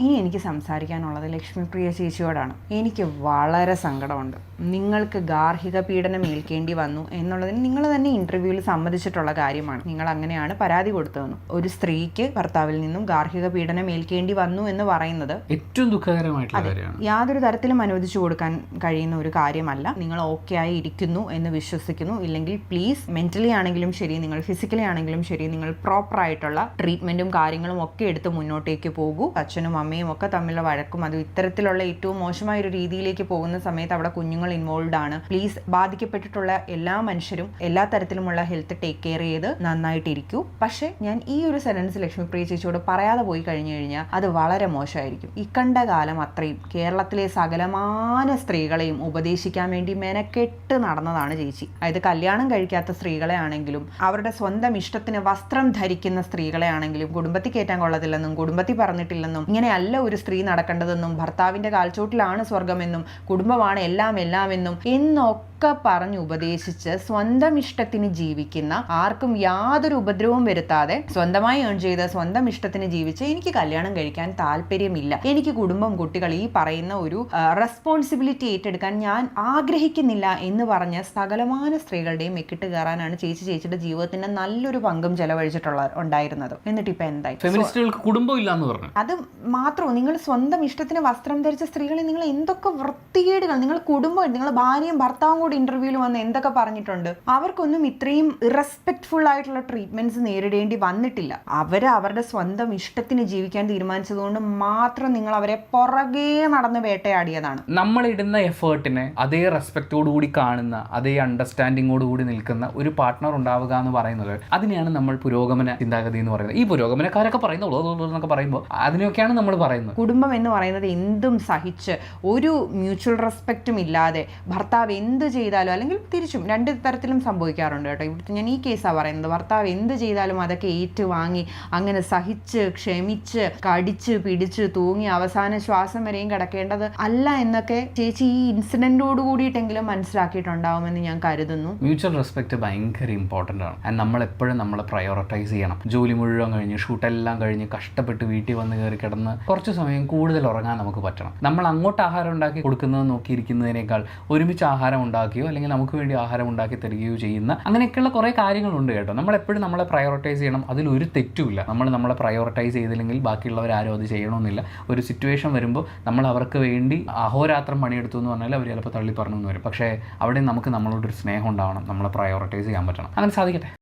ഇനി എനിക്ക് സംസാരിക്കാനുള്ളത് ലക്ഷ്മിപ്രിയ ചേച്ചിയോടാണ്. എനിക്ക് വളരെ സങ്കടമുണ്ട്. നിങ്ങൾക്ക് ഗാർഹിക പീഡനം ഏൽക്കേണ്ടി വന്നു എന്നുള്ളതിന് നിങ്ങൾ തന്നെ ഇന്റർവ്യൂവിൽ സമ്മതിച്ചിട്ടുള്ള കാര്യമാണ്. നിങ്ങൾ അങ്ങനെയാണ് പരാതി കൊടുത്തതെന്ന്. ഒരു സ്ത്രീക്ക് ഭർത്താവിൽ നിന്നും ഗാർഹിക പീഡനം ഏൽക്കേണ്ടി വന്നു എന്ന് പറയുന്നത് ഏറ്റവും ദുഃഖകരമായിട്ടുള്ള കാര്യമാണ്. യാതൊരു തരത്തിലും അനുവദിച്ചു കൊടുക്കാൻ കഴിയുന്ന ഒരു കാര്യമല്ല. നിങ്ങൾ ഓക്കെ ആയി ഇരിക്കുന്നു എന്ന് വിശ്വസിക്കുന്നു. ഇല്ലെങ്കിൽ പ്ലീസ്, മെന്റലി ആണെങ്കിലും ശരി, നിങ്ങൾ ഫിസിക്കലി ആണെങ്കിലും ശരി, നിങ്ങൾ പ്രോപ്പർ ആയിട്ടുള്ള ട്രീറ്റ്മെന്റും കാര്യങ്ങളും ഒക്കെ എടുത്ത് മുന്നോട്ടേക്ക് പോകൂ. അച്ഛനും അമ്മയും ഒക്കെ തമ്മിലുള്ള വഴക്കും അത് ഇത്തരത്തിലുള്ള ഏറ്റവും മോശമായ ഒരു രീതിയിലേക്ക് പോകുന്ന സമയത്ത് അവിടെ കുഞ്ഞുങ്ങൾ ഇൻവോൾവ് ആണ്. പ്ലീസ്, ബാധിക്കപ്പെട്ടിട്ടുള്ള എല്ലാ മനുഷ്യരും എല്ലാ തരത്തിലുമുള്ള ഹെൽത്ത് ടേക്ക് കെയർ ചെയ്ത് നന്നായിട്ടിരിക്കൂ. പക്ഷെ ഞാൻ ഈ ഒരു സെന്റൻസ് ലക്ഷ്മിപ്രിയ ചേച്ചിയോട് പറയാതെ പോയി കഴിഞ്ഞു കഴിഞ്ഞാൽ അത് വളരെ മോശമായിരിക്കും. ഇക്കണ്ട കാലം അത്രയും കേരളത്തിലെ സകലമാന സ്ത്രീകളെയും ഉപദേശിക്കാൻ വേണ്ടി മെനക്കെട്ട് നടന്നതാണ് ചേച്ചി. അതായത് കല്യാണം കഴിക്കാത്ത സ്ത്രീകളെ ആണെങ്കിലും അവരുടെ സ്വന്തം ഇഷ്ടത്തിന് വസ്ത്രം ധരിക്കുന്ന സ്ത്രീകളെ ആണെങ്കിലും കുടുംബത്തിൽ കയറ്റാൻ കൊള്ളത്തില്ലെന്നും കുടുംബത്തിൽ പറഞ്ഞിട്ടില്ലെന്നും ഇങ്ങനെയല്ല ഒരു സ്ത്രീ നടക്കേണ്ടതെന്നും ഭർത്താവിന്റെ കാൽച്ചോട്ടിലാണ് സ്വർഗമെന്നും കുടുംബമാണ് എല്ലാം എന്നും എന്നൊക്കെ പറഞ്ഞ് ഉപദേശിച്ച് സ്വന്തം ഇഷ്ടത്തിന് ജീവിക്കുന്ന, ആർക്കും യാതൊരു ഉപദ്രവവും വരുത്താതെ സ്വന്തമായി ഏൺ ചെയ്ത് സ്വന്തം ഇഷ്ടത്തിന് ജീവിച്ച് എനിക്ക് കല്യാണം കഴിക്കാൻ താല്പര്യമില്ല, എനിക്ക് കുടുംബം, കുട്ടികൾ, ഈ പറയുന്ന ഒരു റെസ്പോൺസിബിലിറ്റി ഏറ്റെടുക്കാൻ ഞാൻ ആഗ്രഹിക്കുന്നില്ല എന്ന് പറഞ്ഞ് സകലമാന സ്ത്രീകളുടെയും മെക്കിട്ട് കയറാനാണ് ചേച്ചിയുടെ ജീവിതത്തിന്റെ നല്ലൊരു പങ്കും ഉണ്ടായിരുന്നത്. എന്നിട്ട് ഇപ്പൊ എന്തായി? ഫെമിനിസ്റ്റുകൾക്ക് കുടുംബം ഇല്ല എന്ന് പറഞ്ഞു. അത് മാത്രമോ, നിങ്ങൾ സ്വന്തം ഇഷ്ടത്തിന് വസ്ത്രം ധരിച്ച സ്ത്രീകളെ നിങ്ങൾ എന്തൊക്കെ വൃത്തികേടുകൾ, നിങ്ങൾ കുടുംബം, നിങ്ങൾ ഭാര്യയും ഭർത്താവും കൂടി ഇന്റർവ്യൂവിൽ വന്ന് എന്തൊക്കെ പറഞ്ഞിട്ടുണ്ട്. അവർക്കൊന്നും ഇത്രയും ഇറസ്പെക്ട്ഫുൾ ആയിട്ടുള്ള ട്രീറ്റ്മെന്റ്സ് നേരിടേണ്ടി വന്നിട്ടില്ല. അവരുടെ സ്വന്തം ഇഷ്ടത്തിന് ജീവിക്കാൻ തീരുമാനിച്ചതുകൊണ്ട് മാത്രം നിങ്ങൾ അവരെ പുറകെ നടന്ന് വേട്ടയാടിയതാണ്. നമ്മളിടുന്ന എഫേർട്ടിനെ അതേ റെസ്പെക്റ്റോടു കൂടി കാണുന്ന, അതേ അണ്ടർസ്റ്റാൻഡിങ്ങോട് കൂടി നിൽക്കുന്ന ഒരു പാർട്ട്ണർ ഉണ്ടാവുക എന്ന് പറയുന്നത്, അതിനെയാണ് നമ്മൾ പുരോഗമന ചിന്താഗതി എന്ന് പറയുന്നത്. ഈ പുരോഗമനക്കാരൊക്കെ എന്നൊക്കെ പറയുമ്പോൾ അതിനൊക്കെയാണ് നമ്മൾ പറയുന്നത്. കുടുംബം എന്ന് പറയുന്നത് എന്തും സഹിച്ച് ഒരു മ്യൂച്വൽ റെസ്പെക്റ്റും ഇല്ലാതെ ഭർത്താവ് എന്ത് ചെയ്താലും, അല്ലെങ്കിൽ തിരിച്ചും രണ്ട് തരത്തിലും സംഭവിക്കാറുണ്ട് കേട്ടോ. ഇവിടുത്തെ ഞാൻ ഈ കേസാണ് പറയുന്നത്. ഭർത്താവ് എന്ത് ചെയ്താലും അതൊക്കെ ഏറ്റുവാങ്ങി അങ്ങനെ സഹിച്ച് ക്ഷമിച്ച് കടിച്ച് പിടിച്ച് തൂങ്ങി അവസാന ശ്വാസം വരെയും കിടക്കേണ്ടത് അല്ല എന്നൊക്കെ ചേച്ചി ഈ ഇൻസിഡന്റോട് കൂടിയിട്ടെങ്കിലും മനസ്സിലാക്കിയിട്ടുണ്ടാവുമെന്ന് ഞാൻ കരുതുന്നു. മ്യൂച്വൽ റെസ്പെക്ട് ഭയങ്കര ഇമ്പോർട്ടൻ്റ് ആണ്. ആൻഡ് നമ്മളെപ്പോഴും നമ്മളെ പ്രയോറിറ്റൈസ് ചെയ്യണം. ജോലി മുഴുവൻ കഴിഞ്ഞ് ഷൂട്ടെല്ലാം കഴിഞ്ഞ് കഷ്ടപ്പെട്ട് വീട്ടിൽ വന്ന് കയറി കിടന്ന് കുറച്ച് സമയം കൂടുതൽ ഉറങ്ങാൻ നമുക്ക് പറ്റണം. നമ്മൾ അങ്ങോട്ട് ആഹാരം ഉണ്ടാക്കി കൊടുക്കുന്നത് നോക്കിയിരിക്കുന്നതിനേക്കാൾ ഒരുമിച്ച് ആഹാരം ഉണ്ടാക്കിയോ അല്ലെങ്കിൽ നമുക്ക് വേണ്ടി ആഹാരം ഉണ്ടാക്കി തരികയോ ചെയ്യുന്ന അങ്ങനെയൊക്കെയുള്ള കുറേ കാര്യങ്ങളുണ്ട് കേട്ടോ. നമ്മളെപ്പോഴും നമ്മളെ പ്രയോറിറ്റൈസ് ചെയ്യണം. അതിലൊരു തെറ്റുമില്ല. നമ്മളെ പ്രയോറിറ്റൈസ് ചെയ്തില്ലെങ്കിൽ ബാക്കിയുള്ളവർ ആരും അത് ചെയ്യണമെന്നില്ല. ഒരു സിറ്റുവേഷൻ വരുമ്പോൾ നമ്മൾ അവർക്ക് വേണ്ടി അഹോരാത്രം പണിയെടുത്തു എന്ന് പറഞ്ഞാൽ അവർ ചിലപ്പോൾ തള്ളി പറഞ്ഞു എന്ന് വരും. പക്ഷേ അവിടെ നമുക്ക് നമ്മളോടൊരു സ്നേഹം ഉണ്ടാവണം. നമ്മളെ പ്രയോറിറ്റൈസ് ചെയ്യാൻ പറ്റണം. അങ്ങനെ സാധിക്കട്ടെ.